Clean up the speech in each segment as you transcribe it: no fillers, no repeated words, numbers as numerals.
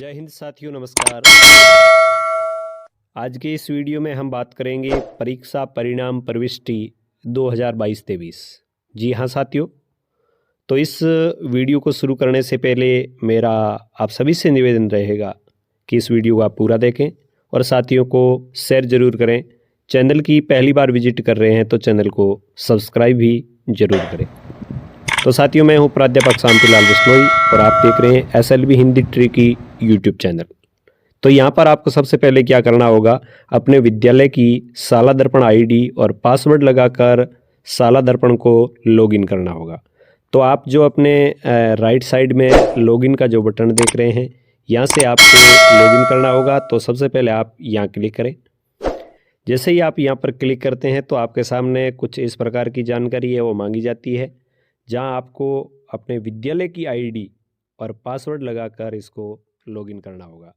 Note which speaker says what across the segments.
Speaker 1: जय हिंद साथियों, नमस्कार। आज के इस वीडियो में हम बात करेंगे परीक्षा परिणाम प्रविष्टि 2022-23। जी हाँ साथियों, तो इस वीडियो को शुरू करने से पहले मेरा आप सभी से निवेदन रहेगा कि इस वीडियो को आप पूरा देखें और साथियों को शेयर ज़रूर करें। चैनल की पहली बार विजिट कर रहे हैं तो चैनल को सब्सक्राइब भी ज़रूर करें। तो साथियों, मैं हूं प्राध्यापक शांतिलाल बिश्नोई और आप देख रहे हैं SLB Hindi tricky YouTube channel. तो यहाँ पर आपको सबसे पहले क्या करना होगा, अपने विद्यालय की शाला दर्पण आईडी और पासवर्ड लगाकर शाला दर्पण को लॉगिन करना होगा। तो आप जो अपने राइट साइड में लॉगिन का जो बटन देख रहे हैं, यहाँ से आपको लॉगिन करना होगा। तो सबसे पहले आप यहाँ क्लिक करें। जैसे ही आप यहाँ पर क्लिक करते हैं तो आपके सामने कुछ इस प्रकार की जानकारी है वो मांगी जाती है, जहाँ आपको अपने विद्यालय की आईडी और पासवर्ड लगाकर इसको लॉगिन करना होगा।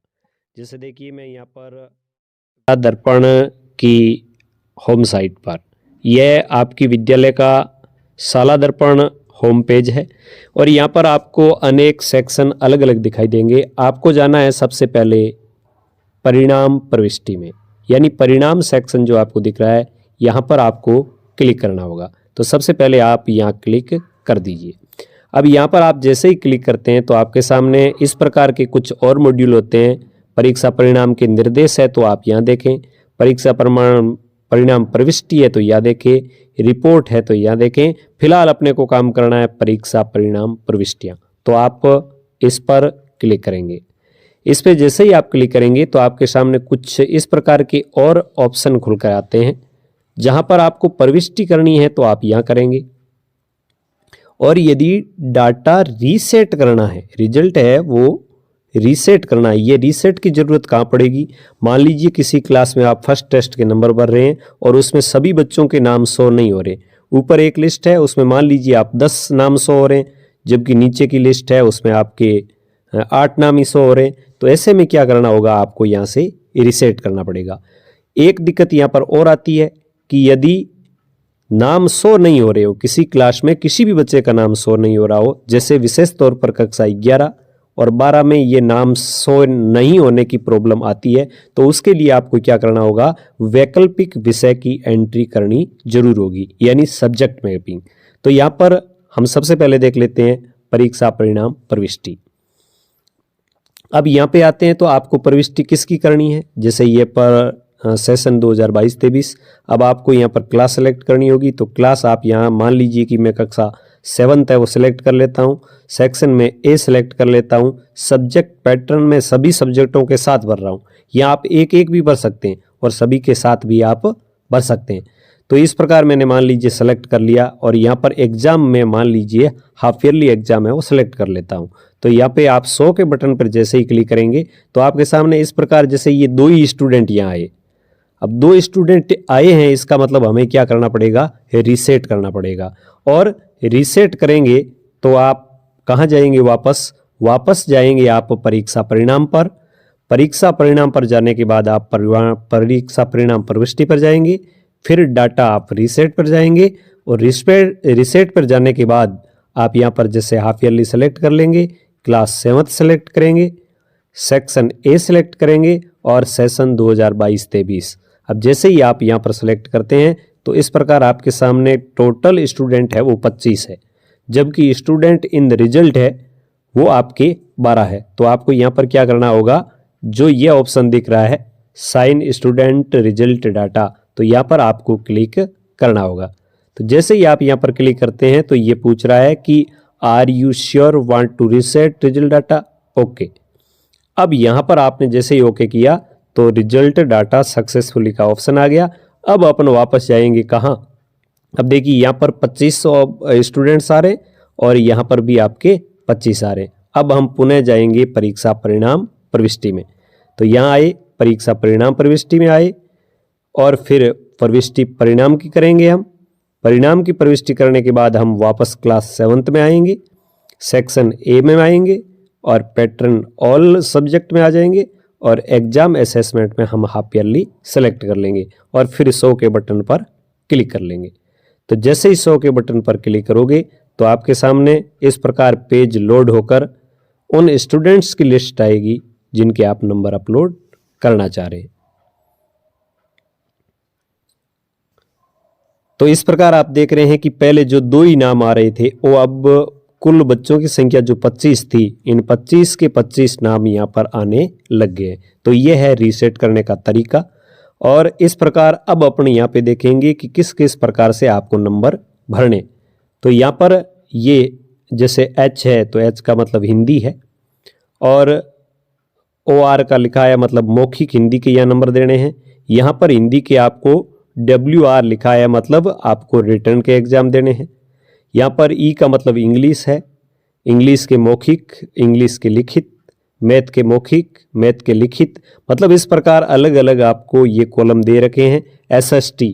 Speaker 1: जैसे देखिए, मैं यहाँ पर दर्पण की होम साइट पर, यह आपकी विद्यालय का शाला दर्पण होम पेज है और यहाँ पर आपको अनेक सेक्शन अलग अलग दिखाई देंगे। आपको जाना है सबसे पहले परिणाम प्रविष्टि में, यानी परिणाम सेक्शन जो आपको दिख रहा है, यहाँ पर आपको क्लिक करना होगा। तो सबसे पहले आप यहाँ क्लिक कर दीजिए। अब यहाँ पर आप जैसे ही क्लिक करते हैं तो आपके सामने इस प्रकार के कुछ और मॉड्यूल होते हैं। परीक्षा परिणाम के निर्देश है तो आप यहाँ देखें, परीक्षा परिणाम प्रविष्टि है तो यहाँ देखें, रिपोर्ट है तो यहाँ देखें। फिलहाल अपने को काम करना है परीक्षा परिणाम प्रविष्टियाँ, तो आप इस पर क्लिक करेंगे। इस पर जैसे ही आप क्लिक करेंगे तो आपके सामने कुछ इस प्रकार के और ऑप्शन खुल कर आते हैं। जहाँ पर आपको प्रविष्टि करनी है तो आप यहाँ करेंगे, और यदि डाटा रीसेट करना है, रिजल्ट है वो रीसेट करना है, ये रीसेट की ज़रूरत कहाँ पड़ेगी। मान लीजिए किसी क्लास में आप फर्स्ट टेस्ट के नंबर भर रहे हैं और उसमें सभी बच्चों के नाम शो नहीं हो रहे। ऊपर एक लिस्ट है, उसमें मान लीजिए आप 10 नाम शो हो रहे हैं, जबकि नीचे की लिस्ट है उसमें आपके 8 नाम ही शो हो रहे हैं। तो ऐसे में क्या करना होगा, आपको यहाँ से रीसेट करना पड़ेगा। एक दिक्कत यहाँ पर और आती है कि यदि नाम शो नहीं हो रहे हो, किसी क्लास में किसी भी बच्चे का नाम शो नहीं हो रहा हो, जैसे विशेष तौर पर कक्षा 11 और 12 में ये नाम शो नहीं होने की प्रॉब्लम आती है, तो उसके लिए आपको क्या करना होगा, वैकल्पिक विषय की एंट्री करनी जरूर होगी, यानी सब्जेक्ट मैपिंग। तो यहाँ पर हम सबसे पहले देख लेते हैं परीक्षा परिणाम प्रविष्टि। अब यहाँ पे आते हैं तो आपको प्रविष्टि किसकी करनी है। जैसे ये पर सेशन 2022-23, अब आपको यहाँ पर क्लास सेलेक्ट करनी होगी। तो क्लास आप यहाँ मान लीजिए कि मैं कक्षा 7th है वो सिलेक्ट कर लेता हूँ, सेक्शन में ए सिलेक्ट कर लेता हूँ, सब्जेक्ट पैटर्न में सभी सब्जेक्टों के साथ भर रहा हूँ। यहाँ आप एक एक भी भर सकते हैं और सभी के साथ भी आप भर सकते हैं। तो इस प्रकार मैंने मान लीजिए सेलेक्ट कर लिया, और यहाँ पर एग्जाम में मान लीजिए हाफ ईयरली एग्जाम है वो सिलेक्ट कर लेता हूँ। तो यहाँ पे आप 100 के बटन पर जैसे ही क्लिक करेंगे तो आपके सामने इस प्रकार, जैसे ये 2 ही स्टूडेंट यहाँ आए, अब 2 स्टूडेंट आए हैं, इसका मतलब हमें क्या करना पड़ेगा, रीसेट करना पड़ेगा। और रीसेट करेंगे तो आप कहाँ जाएंगे, वापस जाएंगे आप परीक्षा परिणाम पर। परीक्षा परिणाम पर जाने के बाद आप परीक्षा परिणाम प्रविष्टि पर जाएंगे, फिर डाटा आप रीसेट पर जाएंगे, और रीसेट पर जाने के बाद आप यहाँ पर जैसे हाफ ईयरली सेलेक्ट कर लेंगे, क्लास 7th सेलेक्ट करेंगे, सेक्शन ए सिलेक्ट करेंगे और सेशन 2022-23। अब जैसे ही आप यहाँ पर सेलेक्ट करते हैं तो इस प्रकार आपके सामने टोटल स्टूडेंट है वो 25 है, जबकि स्टूडेंट इन द रिजल्ट है वो आपके 12 है। तो आपको यहाँ पर क्या करना होगा, जो ये ऑप्शन दिख रहा है साइन स्टूडेंट रिजल्ट डाटा, तो यहाँ पर आपको क्लिक करना होगा। तो जैसे ही आप यहाँ पर क्लिक करते हैं तो ये पूछ रहा है कि are you sure want to reset result data, okay. अब यहाँ पर आपने जैसे ही ओके किया तो रिजल्ट डाटा सक्सेसफुली का ऑप्शन आ गया। अब अपन वापस जाएंगे कहाँ, अब देखिए यहाँ पर 2500 स्टूडेंट्स आ रहे और यहाँ पर भी आपके 25 आ रहे। अब हम पुनः जाएंगे परीक्षा परिणाम प्रविष्टि में। तो यहाँ आए, परीक्षा परिणाम प्रविष्टि में आए और फिर प्रविष्टि परिणाम की करेंगे हम। परिणाम की प्रविष्टि करने के बाद हम वापस क्लास 7th में आएंगे, सेक्शन ए में आएंगे और पैटर्न ऑल सब्जेक्ट में आ जाएंगे, और एग्जाम असेसमेंट में हम हाफ ईयरली सेलेक्ट कर लेंगे और फिर 100 के बटन पर क्लिक कर लेंगे। तो जैसे ही 100 के बटन पर क्लिक करोगे तो आपके सामने इस प्रकार पेज लोड होकर उन स्टूडेंट्स की लिस्ट आएगी जिनके आप नंबर अपलोड करना चाह रहे हैं। तो इस प्रकार आप देख रहे हैं कि पहले जो 2 ही नाम आ रहे थे वो अब कुल बच्चों की संख्या जो 25 थी, इन 25 के 25 नाम यहाँ पर आने लग गए। तो ये है रीसेट करने का तरीका। और इस प्रकार अब अपने यहाँ पे देखेंगे कि किस किस प्रकार से आपको नंबर भरने। तो यहाँ पर ये जैसे H है तो H का मतलब हिंदी है, और OR का लिखा है मतलब मौखिक हिंदी के यहाँ नंबर देने हैं। यहाँ पर हिंदी के आपको WR लिखा है मतलब आपको रिटर्न के एग्जाम देने हैं। यहाँ पर E का मतलब इंग्लिश है, इंग्लिश के मौखिक, इंग्लिश के लिखित, मैथ के मौखिक, मैथ के लिखित, मतलब इस प्रकार अलग अलग आपको ये कॉलम दे रखे हैं। SST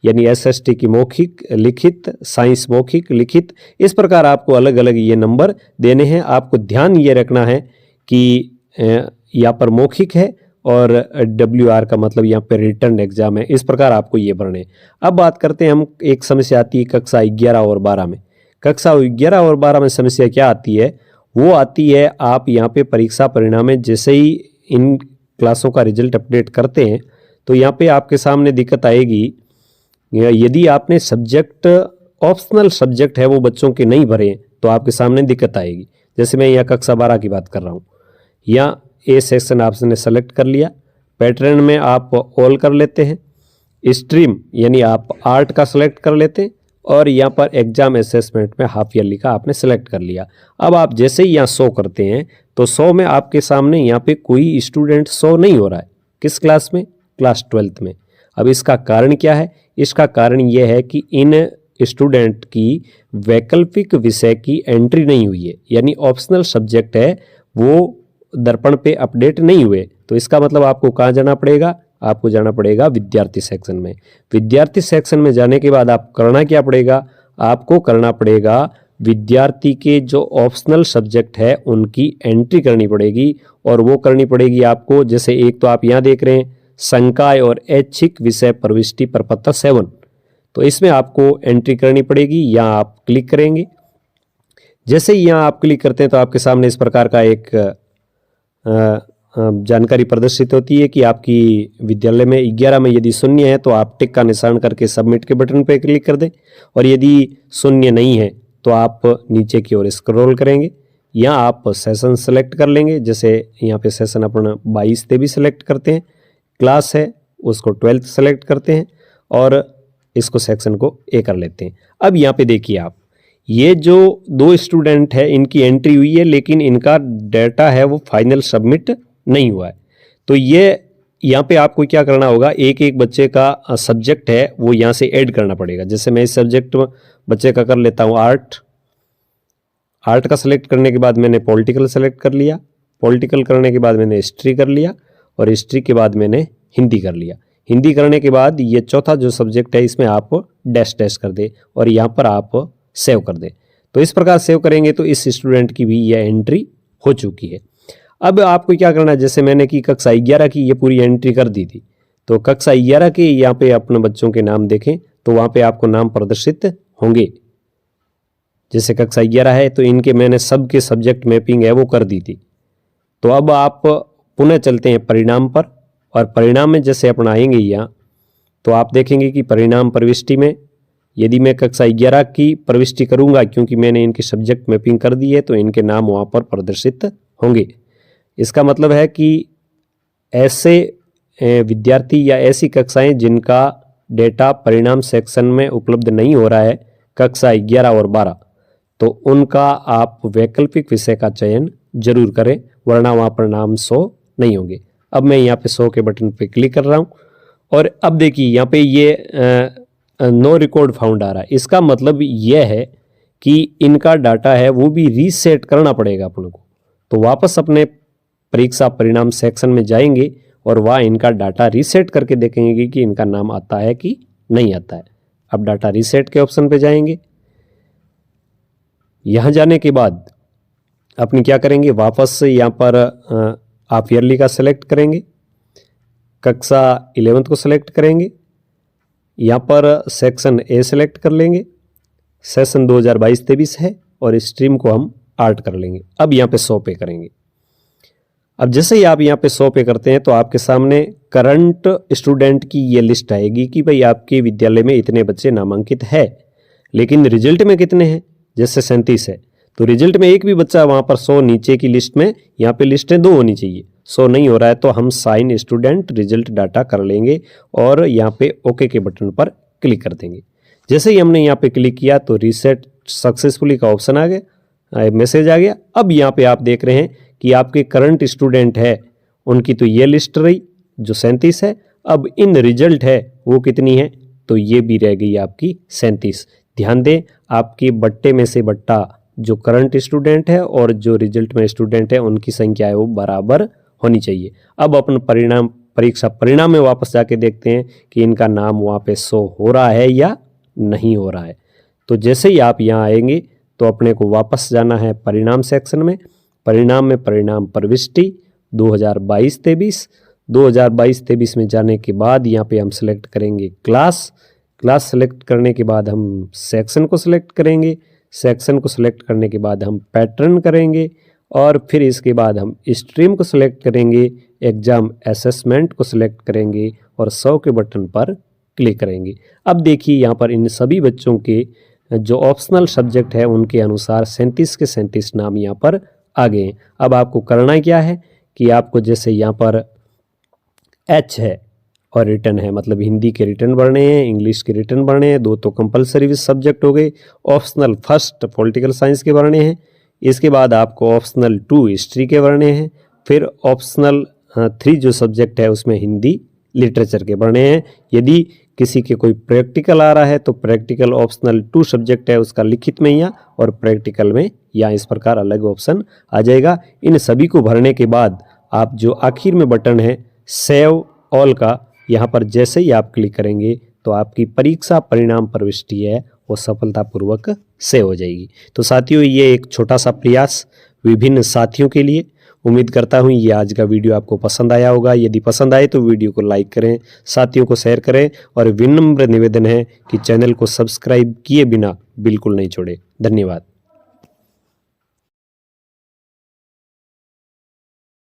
Speaker 1: यानी SST की मौखिक, लिखित, साइंस मौखिक, लिखित, इस प्रकार आपको अलग अलग ये नंबर देने हैं। आपको ध्यान ये रखना है कि यहाँ पर मौखिक है और WR का मतलब यहाँ पे रिटर्न एग्जाम है। इस प्रकार आपको ये भरने। अब बात करते हैं हम, एक समस्या आती है कक्षा 11 और 12 में। कक्षा 11 और 12 में समस्या क्या आती है? वो आती है आप यहाँ पे परीक्षा परिणाम में जैसे ही इन क्लासों का रिजल्ट अपडेट करते हैं तो यहाँ पे आपके सामने दिक्कत आएगी, यदि आपने सब्जेक्ट ऑप्शनल सब्जेक्ट है वो बच्चों के नहीं भरे तो आपके सामने दिक्कत आएगी। जैसे मैं यहाँ कक्षा 12 की बात कर रहा हूँ, यहाँ ए सेक्शन आपने सेलेक्ट कर लिया, पैटर्न में आप ऑल कर लेते हैं, स्ट्रीम यानी आप आर्ट का सिलेक्ट कर लेते हैं, और यहाँ पर एग्जाम असेसमेंट में हाफ ईयरली का आपने सेलेक्ट कर लिया। अब आप जैसे ही यहाँ शो करते हैं तो शो में आपके सामने यहाँ पे कोई स्टूडेंट शो नहीं हो रहा है। किस क्लास में? क्लास 12th में। अब इसका कारण क्या है? इसका कारण यह है कि इन स्टूडेंट की वैकल्पिक विषय की एंट्री नहीं हुई है, यानी ऑप्शनल सब्जेक्ट है वो दर्पण पे अपडेट नहीं हुए। तो इसका मतलब आपको कहाँ जाना पड़ेगा? आपको जाना पड़ेगा विद्यार्थी सेक्शन में। विद्यार्थी सेक्शन में जाने के बाद आप करना क्या पड़ेगा? आपको करना पड़ेगा विद्यार्थी के जो ऑप्शनल सब्जेक्ट है उनकी एंट्री करनी पड़ेगी, और वो करनी पड़ेगी आपको। जैसे एक तो आप यहाँ देख रहे हैं संकाय और ऐच्छिक विषय प्रविष्टि प्रपत्र 7, तो इसमें आपको एंट्री करनी पड़ेगी। यहाँ आप क्लिक करेंगे, जैसे ही यहाँ आप क्लिक करते हैं तो आपके सामने इस प्रकार का एक जानकारी प्रदर्शित होती है कि आपकी विद्यालय में 11 में यदि शून्य है तो आप टिक का निशान करके सबमिट के बटन पर क्लिक कर दें, और यदि शून्य नहीं है तो आप नीचे की ओर स्क्रॉल करेंगे। यहाँ आप सेशन सेलेक्ट कर लेंगे, जैसे यहाँ पे सेशन अपन 22 से भी सिलेक्ट करते हैं, क्लास है उसको 12th सेलेक्ट करते हैं और इसको सेक्शन को ए कर लेते हैं। अब यहाँ पे देखिए आप, ये जो 2 स्टूडेंट है इनकी एंट्री हुई है लेकिन इनका डाटा है वो फाइनल सबमिट नहीं हुआ है। तो ये यहाँ पे आपको क्या करना होगा, एक एक बच्चे का सब्जेक्ट है वो यहाँ से ऐड करना पड़ेगा। जैसे मैं इस सब्जेक्ट बच्चे का कर लेता हूँ आर्ट का सेलेक्ट करने के बाद मैंने पॉलिटिकल सेलेक्ट कर लिया, पॉलिटिकल करने के बाद मैंने हिस्ट्री कर लिया, और हिस्ट्री के बाद मैंने हिंदी कर लिया। हिंदी करने के बाद ये चौथा जो सब्जेक्ट है इसमें आप डैश डैश कर दे और यहाँ पर आप सेव कर दें। तो इस प्रकार सेव करेंगे तो इस स्टूडेंट की भी यह एंट्री हो चुकी है। अब आपको क्या करना है, जैसे मैंने की कक्षा 11 की ये पूरी एंट्री कर दी थी, तो कक्षा 11 के यहाँ पे अपने बच्चों के नाम देखें तो वहाँ पे आपको नाम प्रदर्शित होंगे। जैसे कक्षा 11 है तो इनके मैंने सबके सब्जेक्ट मैपिंग है वो कर दी थी। तो अब आप पुनः चलते हैं परिणाम पर, और परिणाम में जैसे अपन आएंगे यहाँ तो आप देखेंगे कि परिणाम प्रविष्टि में यदि मैं कक्षा 11 की प्रविष्टि करूँगा, क्योंकि मैंने इनकी सब्जेक्ट मैपिंग कर दी है, तो इनके नाम वहाँ पर प्रदर्शित होंगे। इसका मतलब है कि ऐसे विद्यार्थी या ऐसी कक्षाएं जिनका डेटा परिणाम सेक्शन में उपलब्ध नहीं हो रहा है कक्षा 11 और 12, तो उनका आप वैकल्पिक विषय का चयन जरूर करें, वरना वहाँ पर नाम शो नहीं होंगे। अब मैं यहाँ पे शो के बटन पे क्लिक कर रहा हूँ, और अब देखिए यहाँ पे ये नो रिकॉर्ड फाउंड आ रहा है। इसका मतलब यह है कि इनका डाटा है वो भी रीसेट करना पड़ेगा अपन को। तो वापस अपने परीक्षा परिणाम सेक्शन में जाएंगे और वहाँ इनका डाटा रीसेट करके देखेंगे कि इनका नाम आता है कि नहीं आता है। अब डाटा रीसेट के ऑप्शन पे जाएंगे। यहाँ जाने के बाद अपनी क्या करेंगे, वापस से यहाँ पर आप ईयरली का सिलेक्ट करेंगे, कक्षा 11th को सिलेक्ट करेंगे, यहाँ पर सेक्शन ए सिलेक्ट कर लेंगे, सेशन 2022-23 है और स्ट्रीम को हम आर्ट कर लेंगे। अब यहाँ पे 100 पे करेंगे। अब जैसे ही आप यहाँ पे 100 पे करते हैं तो आपके सामने करंट स्टूडेंट की ये लिस्ट आएगी कि भाई आपके विद्यालय में इतने बच्चे नामांकित है, लेकिन रिजल्ट में कितने हैं, जैसे 37 है तो रिजल्ट में एक भी बच्चा वहाँ पर 100 नीचे की लिस्ट में, यहाँ पे लिस्टें 2 होनी चाहिए, 100 नहीं हो रहा है तो हम साइन स्टूडेंट रिजल्ट डाटा कर लेंगे और यहाँ पे ओके के बटन पर क्लिक कर देंगे। जैसे ही हमने यहाँ पे क्लिक किया तो रीसेट सक्सेसफुली का ऑप्शन आ गया, मैसेज आ गया। अब यहाँ पे आप देख रहे हैं कि आपके करंट स्टूडेंट है उनकी तो ये लिस्ट रही जो 37 है, अब इन रिजल्ट है वो कितनी है, तो ये भी रह गई आपकी 37। ध्यान दें आपके बट्टे में से बट्टा जो करंट स्टूडेंट है और जो रिजल्ट में स्टूडेंट है उनकी संख्या है वो बराबर होनी चाहिए। अब अपन परीक्षा परिणाम में वापस जाके देखते हैं कि इनका नाम वहाँ पे शो हो रहा है या नहीं हो रहा है। तो जैसे ही आप यहाँ आएंगे तो अपने को वापस जाना है परिणाम सेक्शन में। परिणाम में परिणाम प्रविष्टि 2022-23 में जाने के बाद यहाँ पे हम सेलेक्ट करेंगे क्लास सेलेक्ट करने के बाद हम सेक्शन को सिलेक्ट करेंगे, सेक्शन को सिलेक्ट करने के बाद हम पैटर्न करेंगे और फिर इसके बाद हम स्ट्रीम को सिलेक्ट करेंगे, एग्जाम असेसमेंट को सिलेक्ट करेंगे और 100 के बटन पर क्लिक करेंगे। अब देखिए यहाँ पर इन सभी बच्चों के जो ऑप्शनल सब्जेक्ट है उनके अनुसार 37 के 37 नाम यहाँ पर आ गए हैं। अब आपको करना क्या है कि आपको जैसे यहाँ पर H है और रिटर्न है, मतलब हिंदी के रिटर्न भरने हैं, इंग्लिश के रिटर्न भरने हैं, 2 तो कंपलसरी सब्जेक्ट हो गए। ऑप्शनल फर्स्ट पॉलिटिकल साइंस के भरने हैं, इसके बाद आपको ऑप्शनल 2 हिस्ट्री के भरने हैं, फिर ऑप्शनल 3 जो सब्जेक्ट है उसमें हिंदी लिटरेचर के भरने हैं। यदि किसी के कोई प्रैक्टिकल आ रहा है तो प्रैक्टिकल ऑप्शनल 2 सब्जेक्ट है उसका लिखित में या और प्रैक्टिकल में या इस प्रकार अलग ऑप्शन आ जाएगा। इन सभी को भरने के बाद आप जो आखिर में बटन है सेव ऑल का, यहाँ पर जैसे ही आप क्लिक करेंगे तो आपकी परीक्षा परिणाम प्रविष्टि है वो सफलतापूर्वक सेव हो जाएगी। तो साथियों ये एक छोटा सा प्रयास विभिन्न साथियों के लिए। उम्मीद करता हूँ ये आज का वीडियो आपको पसंद आया होगा। यदि पसंद आए तो वीडियो को लाइक करें, साथियों को शेयर करें और विनम्र निवेदन है कि चैनल को सब्सक्राइब किए बिना बिल्कुल नहीं छोड़ें। धन्यवाद।